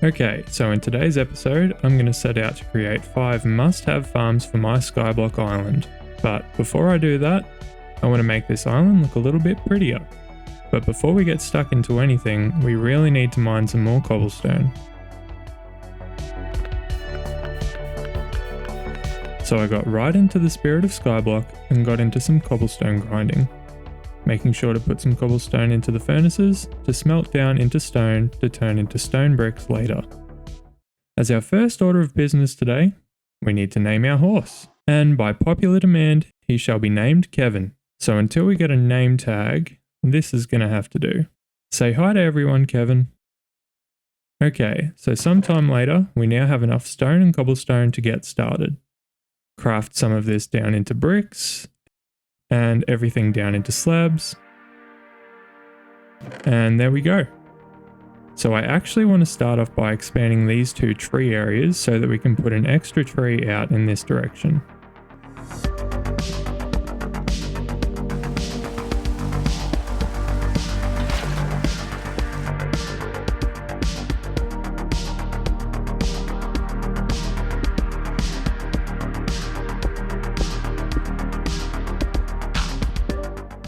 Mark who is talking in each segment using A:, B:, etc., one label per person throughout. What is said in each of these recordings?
A: Okay, so in today's episode, I'm going to set out to create 5 must-have farms for my Skyblock Island. But before I do that, I want to make this island look a little bit prettier. But before we get stuck into anything, we really need to mine some more cobblestone. So I got right into the spirit of Skyblock and got into some cobblestone grinding, making sure to put some cobblestone into the furnaces to smelt down into stone to turn into stone bricks later. As our first order of business today, we need to name our horse, and by popular demand, he shall be named Kevin. So until we get a name tag, this is gonna have to do. Say hi to everyone, Kevin. Okay, so sometime later, we now have enough stone and cobblestone to get started. Craft some of this down into bricks, and everything down into slabs. And there we go. So I actually want to start off by expanding these 2 tree areas so that we can put an extra tree out in this direction.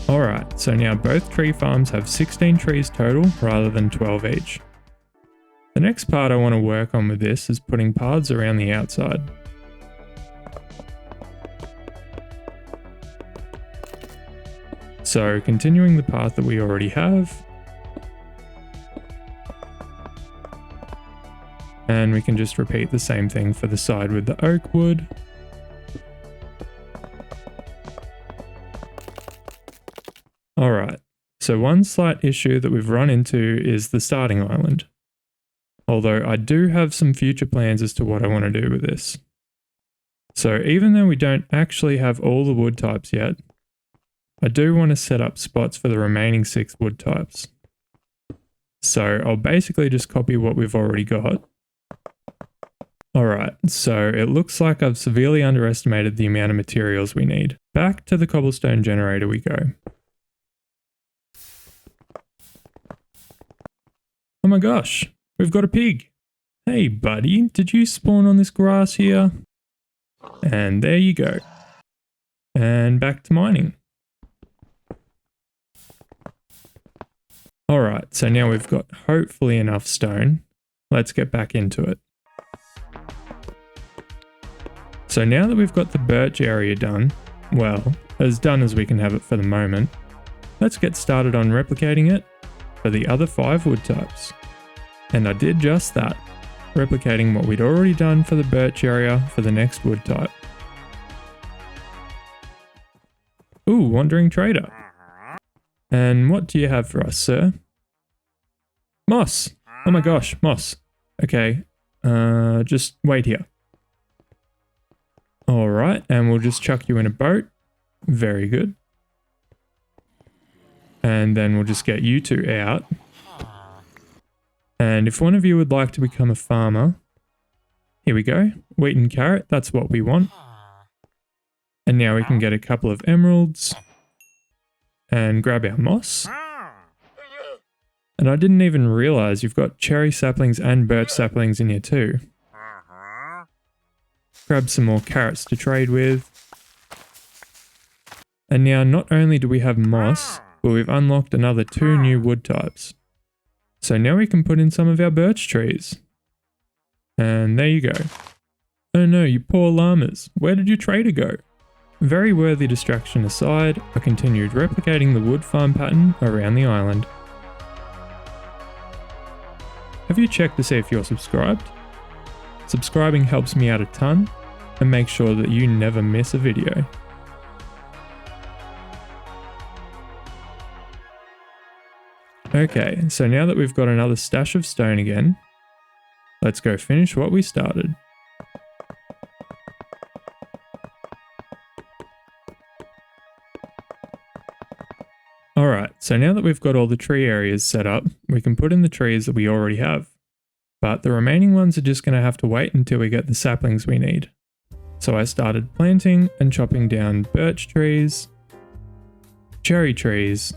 A: Alright, so now both tree farms have 16 trees total rather than 12 each. The next part I want to work on with this is putting paths around the outside. So continuing the path that we already have, and we can just repeat the same thing for the side with the oak wood. Alright, so one slight issue that we've run into is the starting island. Although I do have some future plans as to what I want to do with this. So even though we don't actually have all the wood types yet, I do want to set up spots for the remaining 6 wood types. So I'll basically just copy what we've already got. Alright, so it looks like I've severely underestimated the amount of materials we need. Back to the cobblestone generator we go. Oh my gosh, we've got a pig. Hey buddy, did you spawn on this grass here? And there you go. And back to mining. Alright, so now we've got hopefully enough stone. Let's get back into it. So now that we've got the birch area done, well, as done as we can have it for the moment, let's get started on replicating it for the other 5 wood types. And I did just that, replicating what we'd already done for the birch area for the next wood type. Ooh, wandering trader. And what do you have for us, sir? Moss! Oh my gosh, moss. Okay, just wait here. Alright, and we'll just chuck you in a boat. Very good. And then we'll just get you 2 out. And if one of you would like to become a farmer, here we go, wheat and carrot, that's what we want. And now we can get a couple of emeralds and grab our moss. And I didn't even realize you've got cherry saplings and birch saplings in here too. Grab some more carrots to trade with. And now not only do we have moss, but we've unlocked another 2 new wood types. So now we can put in some of our birch trees. And there you go. Oh no, you poor llamas. Where did your trader go? Very worthy distraction aside, I continued replicating the wood farm pattern around the island. Have you checked to see if you're subscribed? Subscribing helps me out a ton and makes sure that you never miss a video. Okay, so now that we've got another stash of stone again, let's go finish what we started. Alright, so now that we've got all the tree areas set up, we can put in the trees that we already have. But the remaining ones are just going to have to wait until we get the saplings we need. So I started planting and chopping down birch trees, cherry trees,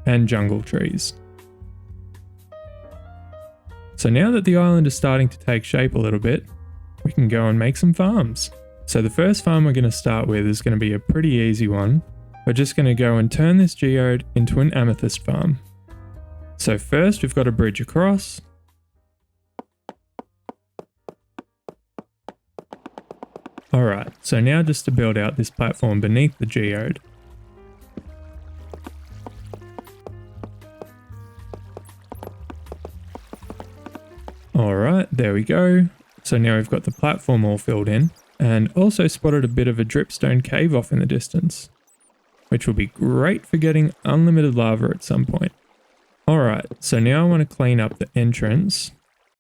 A: and jungle trees. So now that the island is starting to take shape a little bit, we can go and make some farms. So the first farm we're going to start with is going to be a pretty easy one. We're just going to go and turn this geode into an amethyst farm. So first we've got a bridge across. Alright, so now just to build out this platform beneath the geode. Alright, there we go. So now we've got the platform all filled in, and also spotted a bit of a dripstone cave off in the distance, which will be great for getting unlimited lava at some point. Alright, so now I want to clean up the entrance,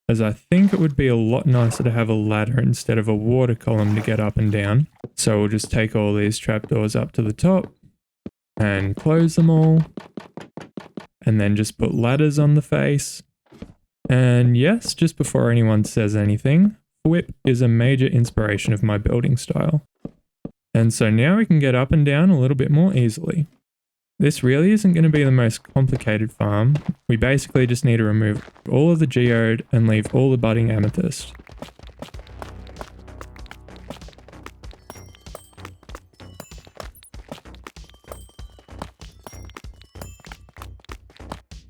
A: as I think it would be a lot nicer to have a ladder instead of a water column to get up and down. So we'll just take all these trapdoors up to the top, and close them all, and then just put ladders on the face. And yes, just before anyone says anything, whip is a major inspiration of my building style. And so now we can get up and down a little bit more easily. This really isn't going to be the most complicated farm. We basically just need to remove all of the geode and leave all the budding amethyst.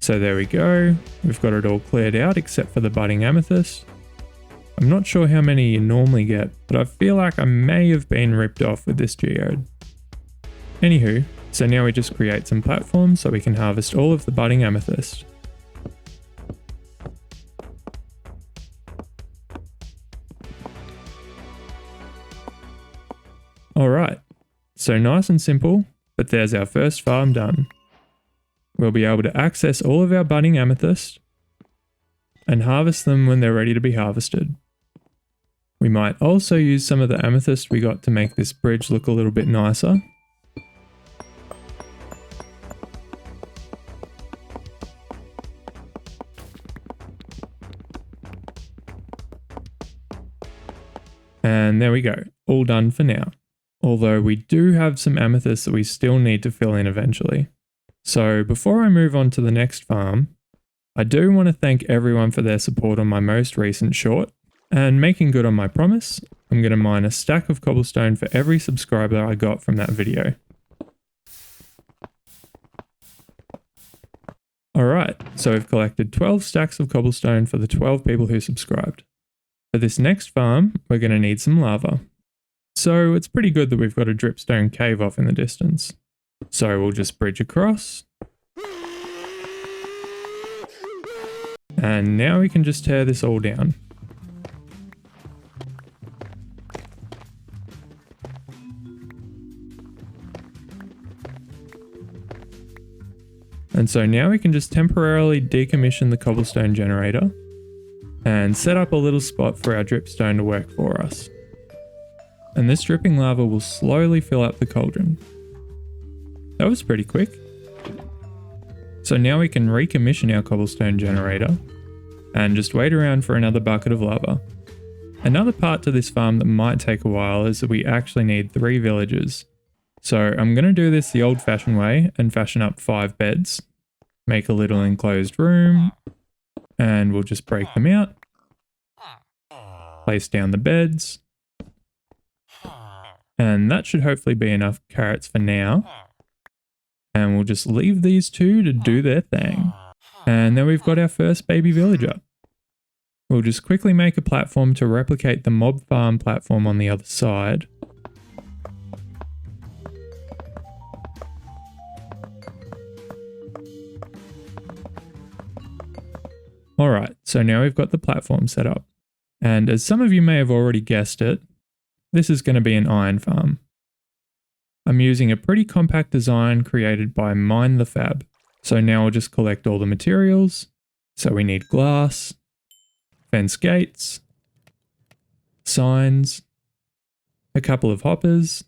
A: So there we go, we've got it all cleared out except for the budding amethyst. I'm not sure how many you normally get, but I feel like I may have been ripped off with this geode. Anywho, so now we just create some platforms so we can harvest all of the budding amethyst. Alright, so nice and simple, but there's our first farm done. We'll be able to access all of our budding amethyst and harvest them when they're ready to be harvested. We might also use some of the amethyst we got to make this bridge look a little bit nicer. And there we go, all done for now. Although we do have some amethyst that we still need to fill in eventually. So before I move on to the next farm, I do want to thank everyone for their support on my most recent short, and making good on my promise, I'm going to mine a stack of cobblestone for every subscriber I got from that video. Alright, so we've collected 12 stacks of cobblestone for the 12 people who subscribed. For this next farm, we're going to need some lava. So it's pretty good that we've got a dripstone cave off in the distance. So we'll just bridge across. And now we can just tear this all down. And so now we can just temporarily decommission the cobblestone generator and set up a little spot for our dripstone to work for us. And this dripping lava will slowly fill up the cauldron. That was pretty quick. So now we can recommission our cobblestone generator and just wait around for another bucket of lava. Another part to this farm that might take a while is that we actually need 3 villagers. So I'm going to do this the old-fashioned way and fashion up 5 beds, make a little enclosed room, and we'll just break them out, place down the beds, and that should hopefully be enough carrots for now. And we'll just leave these 2 to do their thing. And then we've got our first baby villager. We'll just quickly make a platform to replicate the mob farm platform on the other side. Alright, so now we've got the platform set up. And as some of you may have already guessed it, this is going to be an iron farm. I'm using a pretty compact design created by Mine the Fab. So now I'll just collect all the materials. So we need glass, fence gates, signs, a couple of hoppers,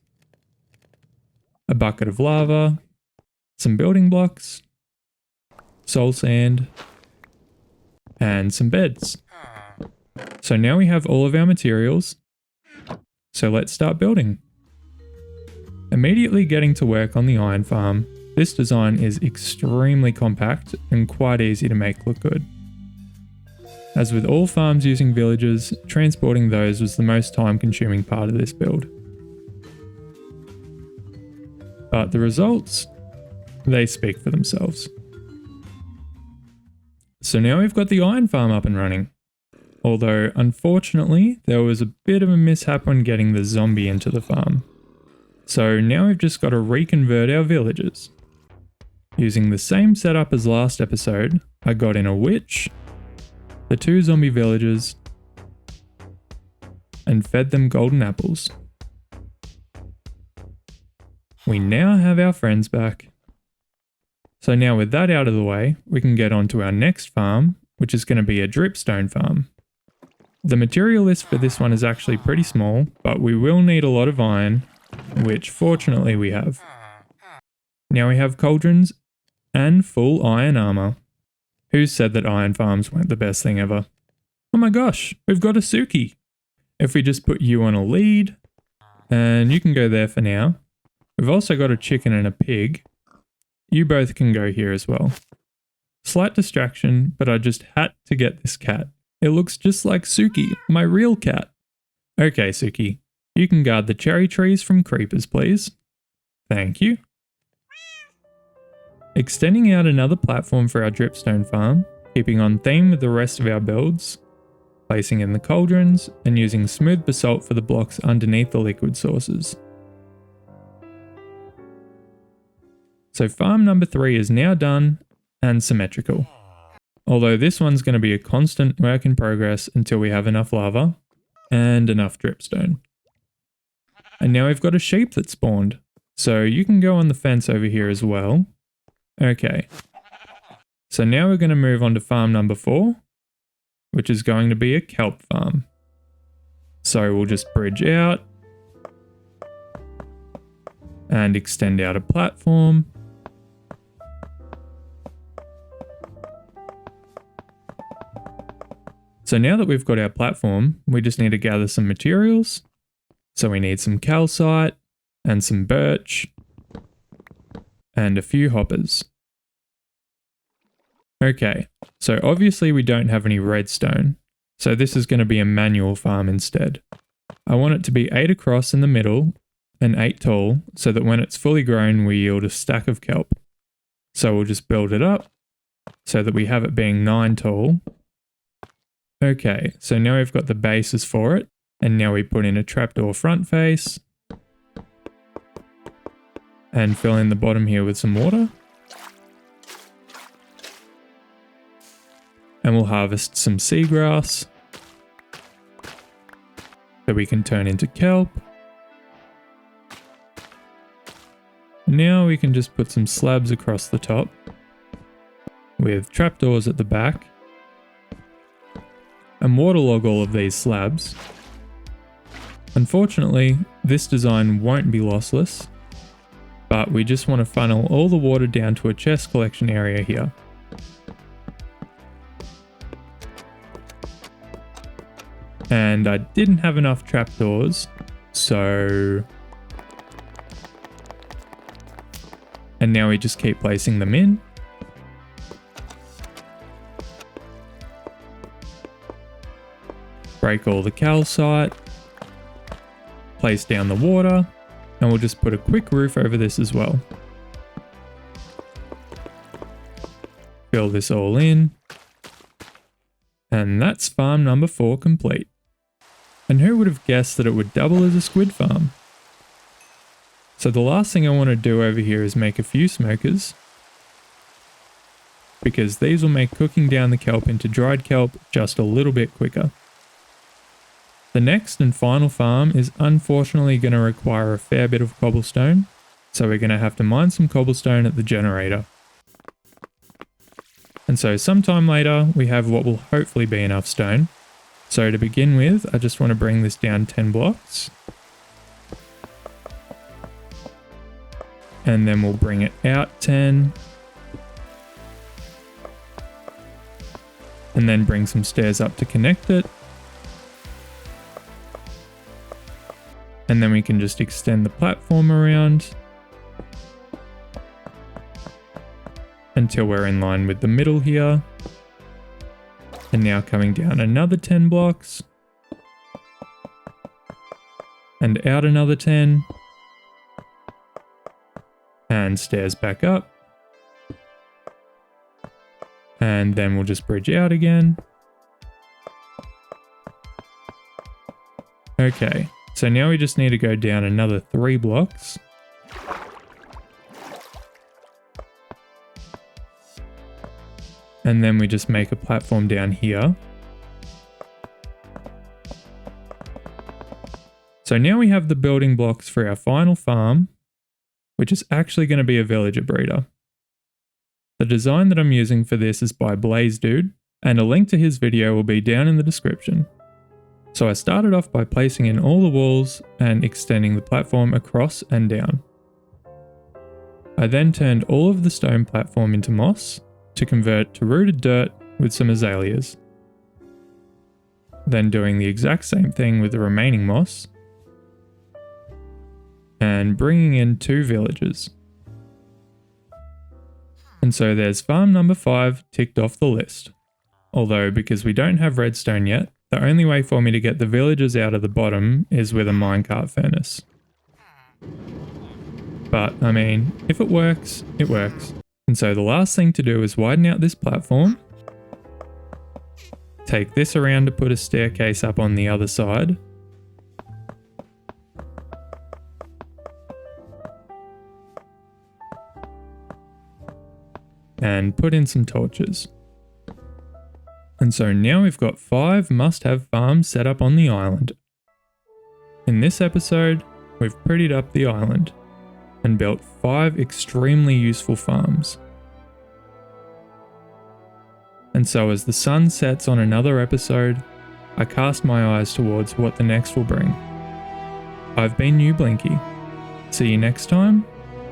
A: a bucket of lava, some building blocks, soul sand, and some beds. So now we have all of our materials. So let's start building. Immediately getting to work on the iron farm, this design is extremely compact and quite easy to make look good. As with all farms using villagers, transporting those was the most time consuming part of this build. But the results, they speak for themselves. So now we've got the iron farm up and running. Although, unfortunately, there was a bit of a mishap when getting the zombie into the farm. So now we've just got to reconvert our villagers. Using the same setup as last episode, I got in a witch, the 2 zombie villagers, and fed them golden apples. We now have our friends back. So now with that out of the way, we can get on to our next farm, which is going to be a dripstone farm. The material list for this one is actually pretty small, but we will need a lot of iron, which fortunately we have. Now we have cauldrons and full iron armor. Who said that iron farms weren't the best thing ever? Oh my gosh, we've got a Suki. If we just put you on a lead, and you can go there for now. We've also got a chicken and a pig. You both can go here as well. Slight distraction, but I just had to get this cat. It looks just like Suki, my real cat. Okay, Suki, you can guard the cherry trees from creepers, please. Thank you. Extending out another platform for our dripstone farm, keeping on theme with the rest of our builds, placing in the cauldrons, and using smooth basalt for the blocks underneath the liquid sources. So farm number 3 is now done and symmetrical. Although this one's going to be a constant work in progress until we have enough lava and enough dripstone. And now we've got a sheep that spawned, so you can go on the fence over here as well. Okay, so now we're going to move on to farm number 4, which is going to be a kelp farm. So we'll just bridge out and extend out a platform. So now that we've got our platform, we just need to gather some materials. So we need some calcite and some birch and a few hoppers. Okay, so obviously we don't have any redstone, so this is going to be a manual farm instead. I want it to be 8 across in the middle and 8 tall, so that when it's fully grown we yield a stack of kelp. So we'll just build it up so that we have it being 9 tall. Okay, so now we've got the bases for it, and now we put in a trapdoor front face and fill in the bottom here with some water. And we'll harvest some seagrass that we can turn into kelp. Now we can just put some slabs across the top with trapdoors at the back and waterlog all of these slabs. Unfortunately, this design won't be lossless, but we just want to funnel all the water down to a chest collection area here. And I didn't have enough trapdoors, so... And now we just keep placing them in. Break all the calcite. Place down the water. And we'll just put a quick roof over this as well. Fill this all in. And that's farm number 4 complete. And who would have guessed that it would double as a squid farm? So the last thing I want to do over here is make a few smokers, because these will make cooking down the kelp into dried kelp just a little bit quicker. The next and final farm is unfortunately going to require a fair bit of cobblestone, so we're going to have to mine some cobblestone at the generator. And so sometime later we have what will hopefully be enough stone. So to begin with, I just want to bring this down 10 blocks. And then we'll bring it out 10. And then bring some stairs up to connect it. And then we can just extend the platform around until we're in line with the middle here. And now coming down another 10 blocks. And out another 10. And stairs back up. And then we'll just bridge out again. Okay, so now we just need to go down another 3 blocks. And then we just make a platform down here. So now we have the building blocks for our final farm, which is actually going to be a villager breeder. The design that I'm using for this is by Blaze Dude, and a link to his video will be down in the description. So I started off by placing in all the walls and extending the platform across and down. I then turned all of the stone platform into moss to convert to rooted dirt with some azaleas. Then doing the exact same thing with the remaining moss, and bringing in 2 villagers. And so there's farm number 5 ticked off the list. Although because we don't have redstone yet, the only way for me to get the villagers out of the bottom is with a minecart furnace. But I mean, if it works, it works. And so the last thing to do is widen out this platform, take this around to put a staircase up on the other side, and put in some torches. And so now we've got 5 must-have farms set up on the island. In this episode, we've prettied up the island and built 5 extremely useful farms. And so as the sun sets on another episode, I cast my eyes towards what the next will bring. I've been newblinky. See you next time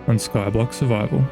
A: on Skyblock Survival.